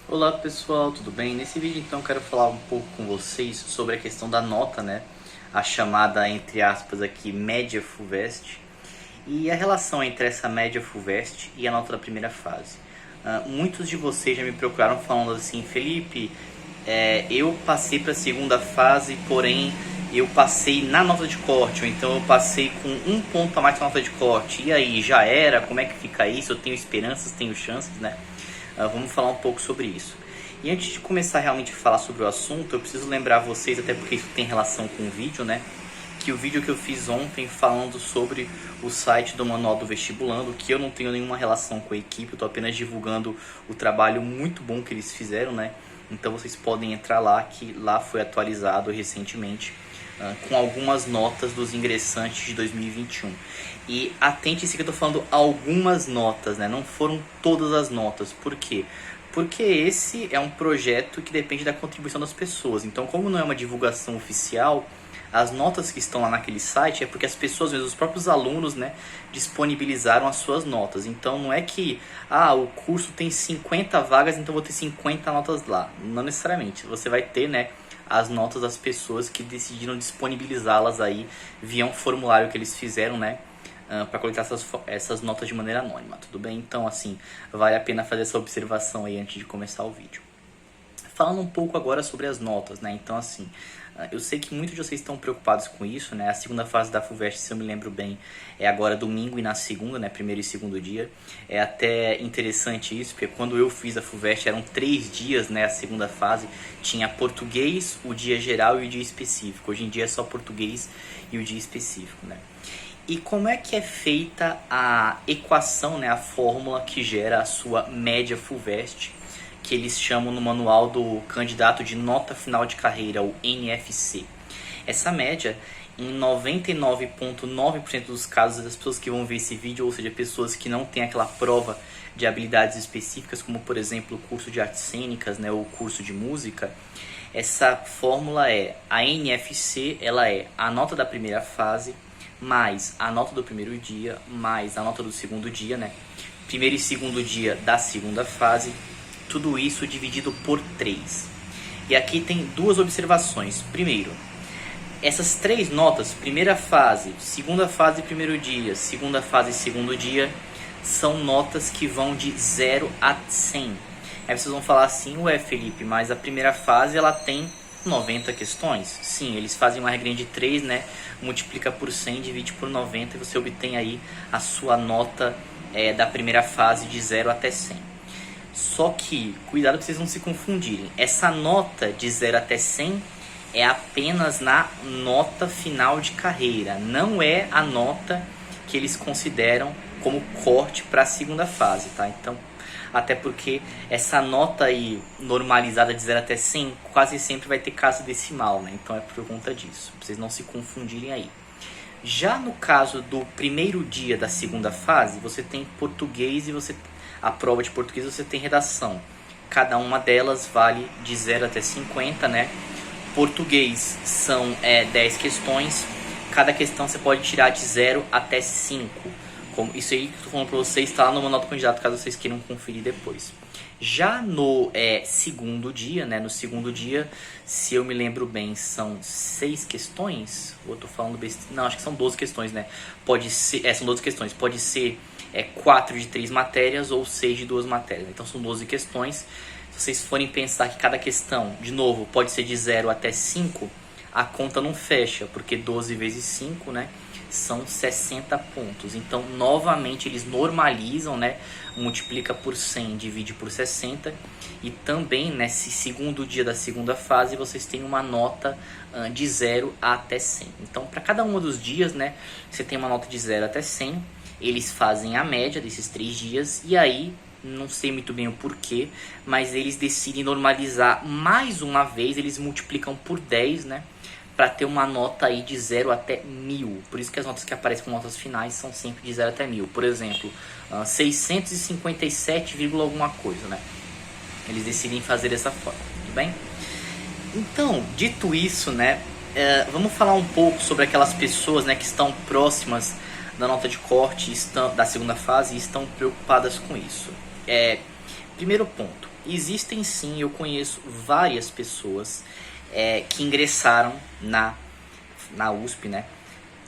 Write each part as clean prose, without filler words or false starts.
Olá pessoal, tudo bem? Nesse vídeo então eu quero falar um pouco com vocês sobre a questão da nota, né? A chamada, entre aspas aqui, média FUVEST e a relação entre essa média FUVEST e a nota da primeira fase. Muitos de vocês já me procuraram falando assim: Felipe, eu passei para a segunda fase, porém eu passei na nota de corte, ou então eu passei com um ponto a mais na nota de corte, e aí, já era? Como é que fica isso? Eu tenho esperanças, tenho chances, né? Vamos falar um pouco sobre isso. E antes de começar realmente a falar sobre o assunto, eu preciso lembrar vocês, até porque isso tem relação com o vídeo, né? Que o vídeo que eu fiz ontem falando sobre o site do Manual do Vestibulando, que eu não tenho nenhuma relação com a equipe, eu estou apenas divulgando o trabalho muito bom que eles fizeram, né? Então vocês podem entrar lá, que lá foi atualizado recentemente, com algumas notas dos ingressantes de 2021. E atente-se que eu estou falando algumas notas, né? Não foram todas as notas. Por quê? Porque esse é um projeto que depende da contribuição das pessoas. Então, como não é uma divulgação oficial, as notas que estão lá naquele site é porque as pessoas mesmo, os próprios alunos, né, disponibilizaram as suas notas. Então não é que o curso tem 50 vagas, então vou ter 50 notas lá. Não necessariamente. Você vai ter, né, as notas das pessoas que decidiram disponibilizá-las aí via um formulário que eles fizeram, né, para coletar essas notas de maneira anônima, tudo bem? Então, assim, vale a pena fazer essa observação aí antes de começar o vídeo. Falando um pouco agora sobre as notas, né? Então, assim, eu sei que muitos de vocês estão preocupados com isso, né? A segunda fase da FUVEST, se eu me lembro bem, é agora domingo e na segunda, né? Primeiro e segundo dia. É até interessante isso, porque quando eu fiz a FUVEST eram 3 dias, né? A segunda fase tinha português, o dia geral e o dia específico. Hoje em dia é só português e o dia específico, né? E como é que é feita a equação, né? A fórmula que gera a sua média FUVEST, que eles chamam no manual do candidato de nota final de carreira, o NFC. Essa média, em 99,9% dos casos das pessoas que vão ver esse vídeo, ou seja, pessoas que não têm aquela prova de habilidades específicas, como por exemplo o curso de artes cênicas, né, ou o curso de música, essa fórmula é, a NFC, ela é a nota da primeira fase, mais a nota do primeiro dia, mais a nota do segundo dia, né, primeiro e segundo dia da segunda fase, tudo isso dividido por 3. E aqui tem duas observações. Primeiro, essas 3 notas, primeira fase, segunda fase, primeiro dia, segunda fase, segundo dia, são notas que vão de 0 a 100. Aí vocês vão falar assim: ué Felipe, mas a primeira fase ela tem 90 questões? Sim, eles fazem uma regrinha de 3, né? Multiplica por 100, divide por 90 e você obtém aí a sua nota da primeira fase de 0 até 100. Só que, cuidado para vocês não se confundirem. Essa nota de 0 até 100 é apenas na nota final de carreira. Não é a nota que eles consideram como corte para a segunda fase, tá? Então, até porque essa nota aí normalizada de 0 até 100 quase sempre vai ter casa decimal, né? Então é por conta disso. Pra vocês não se confundirem aí. Já no caso do primeiro dia da segunda fase, você tem português e a prova de português você tem redação. Cada uma delas vale de 0 até 50, né? Português são 10 questões. Cada questão você pode tirar de 0 até 5. Isso aí que eu tô falando para vocês está lá no manual do candidato, caso vocês queiram conferir depois. Já no segundo dia, né? No segundo dia, se eu me lembro bem, são 6 questões. Ou eu tô falando besteira? Não, acho que são 12 questões, né? Pode ser, são 12 questões. Pode ser 4 de 3 matérias ou 6 de 2 matérias. Então são 12 questões. Se vocês forem pensar que cada questão, de novo, pode ser de 0 até 5, a conta não fecha, porque 12 vezes 5, né, são 60 pontos. Então, novamente, eles normalizam, né, multiplica por 100, divide por 60. E também, nesse segundo dia da segunda fase, vocês têm uma nota de 0 até 100. Então, para cada um dos dias, né, você tem uma nota de 0 até 100. Eles fazem a média desses 3 dias e aí, não sei muito bem o porquê, mas eles decidem normalizar mais uma vez, eles multiplicam por 10, né? Para ter uma nota aí de 0 até 1000. Por isso que as notas que aparecem como notas finais são sempre de 0 até 1000. Por exemplo, 657, alguma coisa, né? Eles decidem fazer dessa forma, tudo bem? Então, dito isso, né? Vamos falar um pouco sobre aquelas pessoas, né, que estão próximas da nota de corte da segunda fase e estão preocupadas com isso. Primeiro ponto, existem sim, eu conheço várias pessoas que ingressaram na USP, né?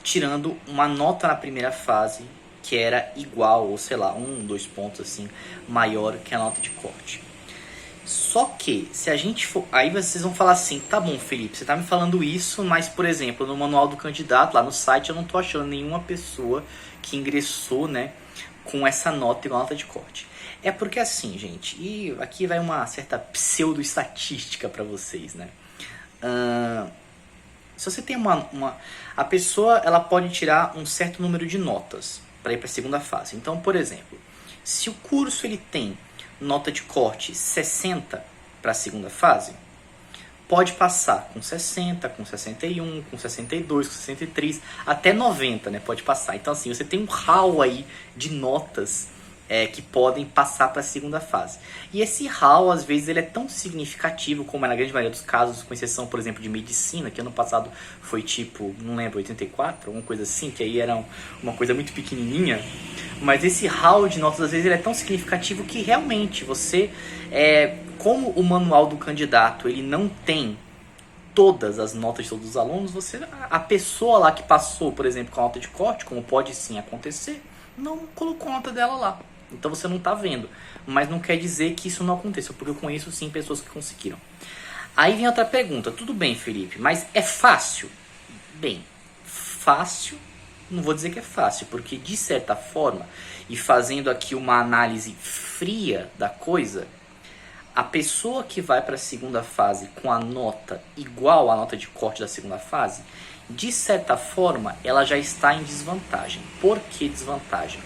Tirando uma nota na primeira fase que era igual, ou sei lá, 2 pontos assim, maior que a nota de corte. Só que, se a gente for... Aí vocês vão falar assim, tá bom, Felipe, você tá me falando isso, mas, por exemplo, no manual do candidato, lá no site, eu não tô achando nenhuma pessoa que ingressou, né, com essa nota igual a nota de corte. É porque assim, gente, e aqui vai uma certa pseudo-estatística para vocês, né? Se você tem a pessoa, ela pode tirar um certo número de notas para ir para a segunda fase. Então, por exemplo, se o curso ele tem nota de corte 60 para a segunda fase, pode passar com 60, com 61, com 62, com 63, até 90, né? Pode passar. Então, assim, você tem um hall aí de notas que podem passar para a segunda fase. E esse hall, às vezes, ele é tão significativo, como é na grande maioria dos casos, com exceção, por exemplo, de medicina, que ano passado foi tipo, não lembro, 84, alguma coisa assim, que aí era uma coisa muito pequenininha. Mas esse hall de notas, às vezes, ele é tão significativo que realmente você, como o manual do candidato, ele não tem todas as notas de todos os alunos, a pessoa lá que passou, por exemplo, com a nota de corte, como pode sim acontecer, não colocou a nota dela lá. Então você não está vendo. Mas não quer dizer que isso não aconteça, porque eu conheço sim pessoas que conseguiram. Aí vem outra pergunta. Tudo bem, Felipe, mas é fácil? Bem, fácil, não vou dizer que é fácil, porque de certa forma, e fazendo aqui uma análise fria da coisa, a pessoa que vai para a segunda fase com a nota igual à nota de corte da segunda fase, de certa forma, ela já está em desvantagem. Por que desvantagem?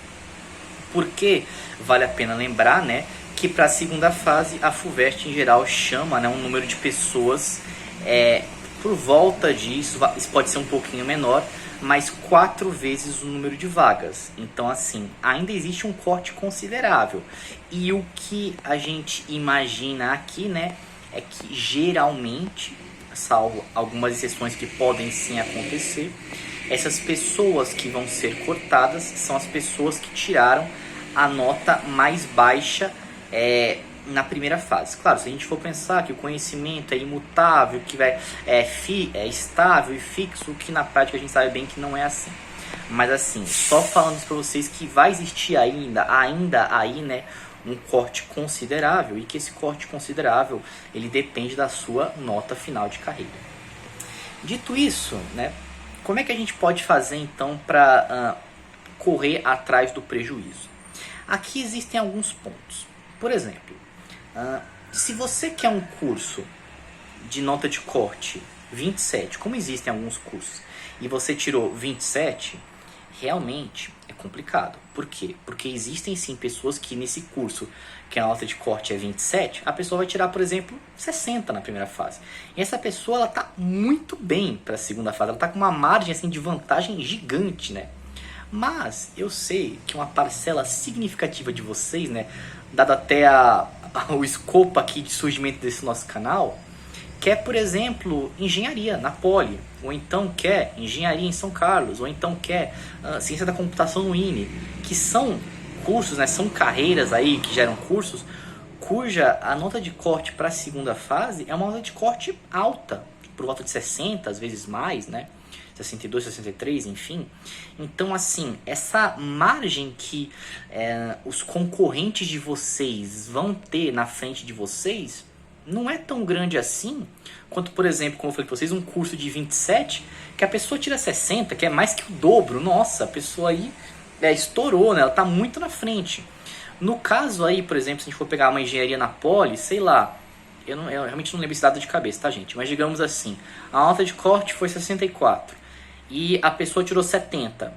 Porque vale a pena lembrar, né, que para a segunda fase a FUVEST em geral chama, né, um número de pessoas por volta disso, isso pode ser um pouquinho menor, mas 4 vezes o número de vagas. Então, assim, ainda existe um corte considerável. E o que a gente imagina aqui, né, é que geralmente, salvo algumas exceções que podem sim acontecer, essas pessoas que vão ser cortadas são as pessoas que tiraram a nota mais baixa na primeira fase. Claro, se a gente for pensar que o conhecimento é imutável, que é estável e fixo, que na prática a gente sabe bem que não é assim. Mas assim, só falando para vocês que vai existir ainda aí, né, um corte considerável, e que esse corte considerável ele depende da sua nota final de carreira. Dito isso, né, como é que a gente pode fazer então para correr atrás do prejuízo? Aqui existem alguns pontos. Por exemplo, se você quer um curso de nota de corte 27, como existem alguns cursos, e você tirou 27, realmente é complicado. Por quê? Porque existem sim pessoas que nesse curso, que a nota de corte é 27, a pessoa vai tirar, por exemplo, 60 na primeira fase. E essa pessoa ela está muito bem para a segunda fase, ela está com uma margem assim, de vantagem gigante, né? Mas eu sei que uma parcela significativa de vocês, né, dado até o escopo aqui de surgimento desse nosso canal, quer, por exemplo, engenharia na Poli, ou então quer engenharia em São Carlos, ou então quer ciência da computação no INE, que são cursos, né, são carreiras aí que geram cursos, cuja a nota de corte para a segunda fase é uma nota de corte alta, por volta de 60, às vezes mais, né? 62, 63, enfim. Então, assim, essa margem que os concorrentes de vocês vão ter na frente de vocês não é tão grande assim quanto, por exemplo, como eu falei para vocês, um curso de 27 que a pessoa tira 60, que é mais que o dobro. Nossa, a pessoa aí estourou, né? Ela está muito na frente. No caso aí, por exemplo, se a gente for pegar uma engenharia na Poli, sei lá, eu realmente não lembro esse dado de cabeça, tá, gente? Mas digamos assim, a nota de corte foi 64 e a pessoa tirou 70.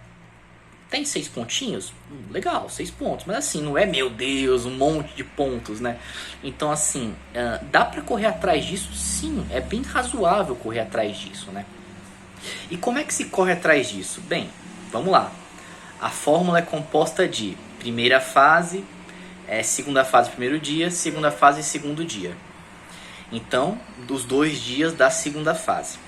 Tem 6 pontinhos? Legal, 6 pontos. Mas assim, não é, meu Deus, um monte de pontos, né? Então, assim, dá pra correr atrás disso? Sim, é bem razoável correr atrás disso, né? E como é que se corre atrás disso? Bem, vamos lá. A fórmula é composta de primeira fase, segunda fase, primeiro dia, segunda fase, segundo dia. Então, dos 2 dias da segunda fase.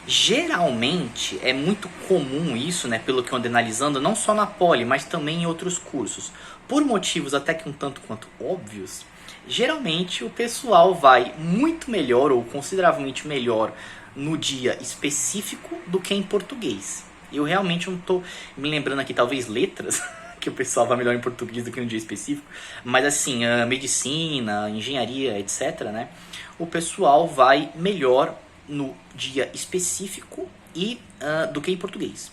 Geralmente é muito comum isso, né, pelo que eu ando analisando, não só na Poli, mas também em outros cursos. Por motivos até que um tanto quanto óbvios, Geralmente o pessoal vai muito melhor ou consideravelmente melhor no dia específico do que em português. Eu realmente não estou me lembrando aqui, talvez letras, que o pessoal vai melhor em português do que no dia específico, mas assim, a medicina, engenharia, etc, né? O pessoal vai melhor no dia específico e do que em português.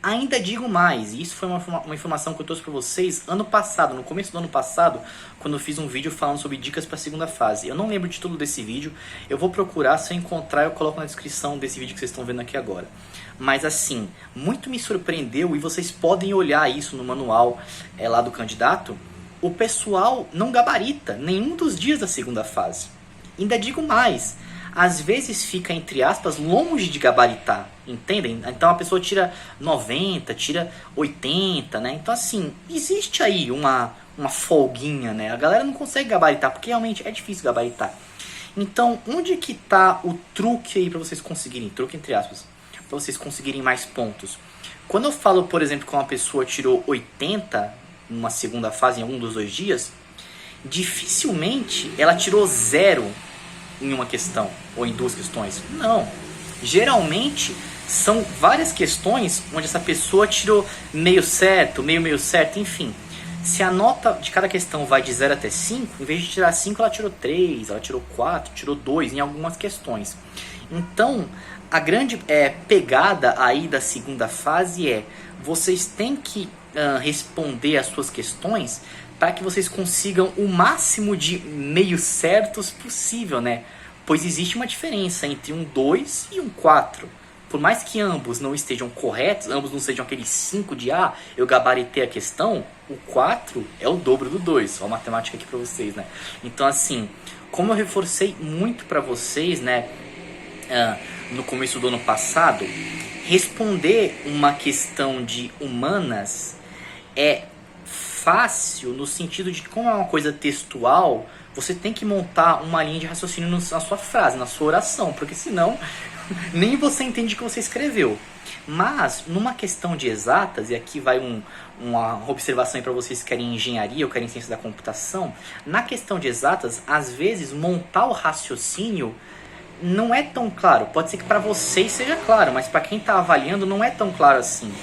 Ainda digo mais, e isso foi uma informação que eu trouxe para vocês ano passado, no começo do ano passado, quando eu fiz um vídeo falando sobre dicas para a segunda fase. Eu não lembro o título desse vídeo, eu vou procurar, se eu encontrar eu coloco na descrição desse vídeo que vocês estão vendo aqui agora. Mas assim, muito me surpreendeu, e vocês podem olhar isso no manual lá do candidato, o pessoal não gabarita nenhum dos dias da segunda fase. Ainda digo mais, às vezes fica, entre aspas, longe de gabaritar, entendem? Então a pessoa tira 90, tira 80, né? Então assim, existe aí uma folguinha, né? A galera não consegue gabaritar, porque realmente é difícil gabaritar. Então, onde que tá o truque aí para vocês conseguirem, truque entre aspas, para vocês conseguirem mais pontos? Quando eu falo, por exemplo, que uma pessoa tirou 80 numa segunda fase em algum dos 2 dias, dificilmente ela tirou 0 em uma questão ou em 2 questões. Não. Geralmente são várias questões onde essa pessoa tirou meio certo, meio certo, enfim. Se a nota de cada questão vai de 0 até 5, em vez de tirar 5, ela tirou 3, ela tirou 4, tirou 2 em algumas questões. Então, a grande pegada aí da segunda fase é: vocês têm que responder as suas questões para que vocês consigam o máximo de meio certos possível, né? Pois existe uma diferença entre um 2 e um 4. Por mais que ambos não estejam corretos, ambos não sejam aqueles 5 de eu gabaritei a questão, o 4 é o dobro do 2. Ó a matemática aqui para vocês, né? Então assim, como eu reforcei muito para vocês, né, no começo do ano passado, responder uma questão de humanas é fácil no sentido de que, como é uma coisa textual, você tem que montar uma linha de raciocínio na sua frase, na sua oração, porque senão nem você entende o que você escreveu. Mas numa questão de exatas, e aqui vai uma observação para vocês que querem engenharia ou querem ciência da computação, na questão de exatas, às vezes montar o raciocínio não é tão claro. Pode ser que para vocês seja claro, mas para quem está avaliando não é tão claro assim.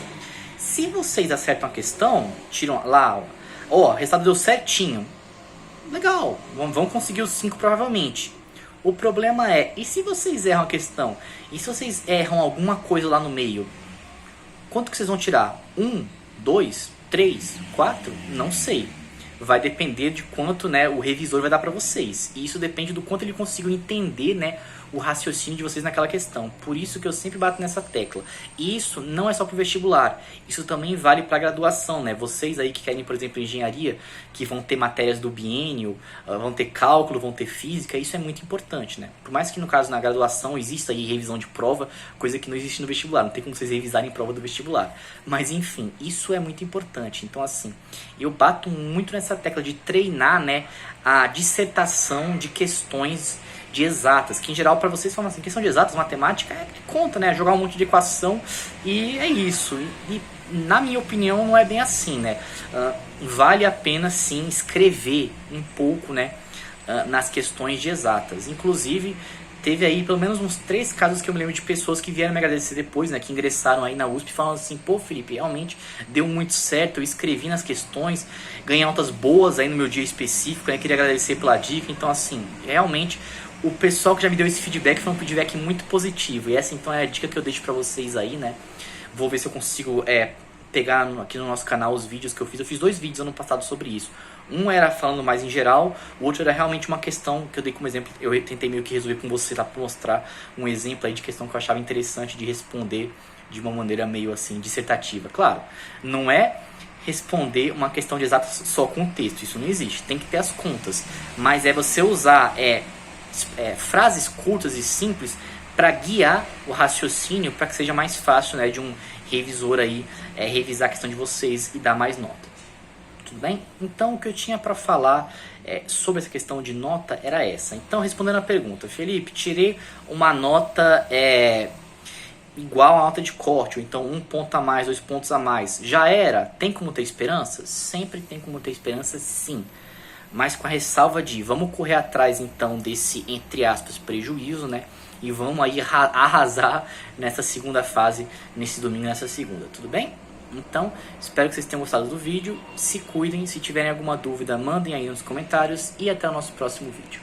Se vocês acertam a questão, tiram lá, ó, o resultado deu certinho, legal, vão conseguir os 5 provavelmente. O problema é, e se vocês erram a questão? E se vocês erram alguma coisa lá no meio? Quanto que vocês vão tirar? 1, 2, 3, 4? Não sei. Vai depender de quanto, né, o revisor vai dar para vocês. E isso depende do quanto ele conseguiu entender, né, o raciocínio de vocês naquela questão. Por isso que eu sempre bato nessa tecla. E isso não é só para o vestibular. Isso também vale para a graduação, né? Vocês aí que querem, por exemplo, engenharia, que vão ter matérias do biênio, vão ter cálculo, vão ter física, isso é muito importante, né? Por mais que no caso na graduação exista aí revisão de prova, coisa que não existe no vestibular. Não tem como vocês revisarem prova do vestibular. Mas enfim, isso é muito importante. Então assim, eu bato muito nessa tecla de treinar, né, a dissertação de questões de exatas, que em geral para vocês falam assim, questão de exatas, matemática é que conta, né, jogar um monte de equação e é isso. E na minha opinião não é bem assim, né, vale a pena sim escrever um pouco, né, nas questões de exatas. Inclusive teve aí pelo menos uns 3 casos que eu me lembro de pessoas que vieram me agradecer depois, né, que ingressaram aí na USP falando assim, pô Felipe, realmente deu muito certo, eu escrevi nas questões, ganhei notas boas aí no meu dia específico, né, queria agradecer pela dica. Então assim, realmente o pessoal que já me deu esse feedback foi um feedback muito positivo. E essa então é a dica que eu deixo pra vocês aí, né? Vou ver se eu consigo pegar aqui no nosso canal os vídeos que eu fiz. Eu fiz 2 vídeos ano passado sobre isso. Um era falando mais em geral, o outro era realmente uma questão que eu dei como exemplo. Eu tentei meio que resolver com você, tá? Pra mostrar um exemplo aí de questão que eu achava interessante de responder de uma maneira meio assim, dissertativa. Claro, não é responder uma questão de exatas só com texto, isso não existe. Tem que ter as contas. Mas é você usar frases curtas e simples para guiar o raciocínio, para que seja mais fácil, né, de um revisor aí revisar a questão de vocês e dar mais nota. Tudo bem? Então o que eu tinha para falar sobre essa questão de nota era essa. Então, respondendo a pergunta, Felipe, tirei uma nota igual a nota de corte, ou então 1 ponto a mais, 2 pontos a mais. Já era? Tem como ter esperança? Sempre tem como ter esperança, sim. mas com a ressalva de vamos correr atrás então desse, entre aspas, prejuízo, né? E vamos aí arrasar nessa segunda fase, nesse domingo, nessa segunda, tudo bem? Então, espero que vocês tenham gostado do vídeo, se cuidem, se tiverem alguma dúvida, mandem aí nos comentários e até o nosso próximo vídeo.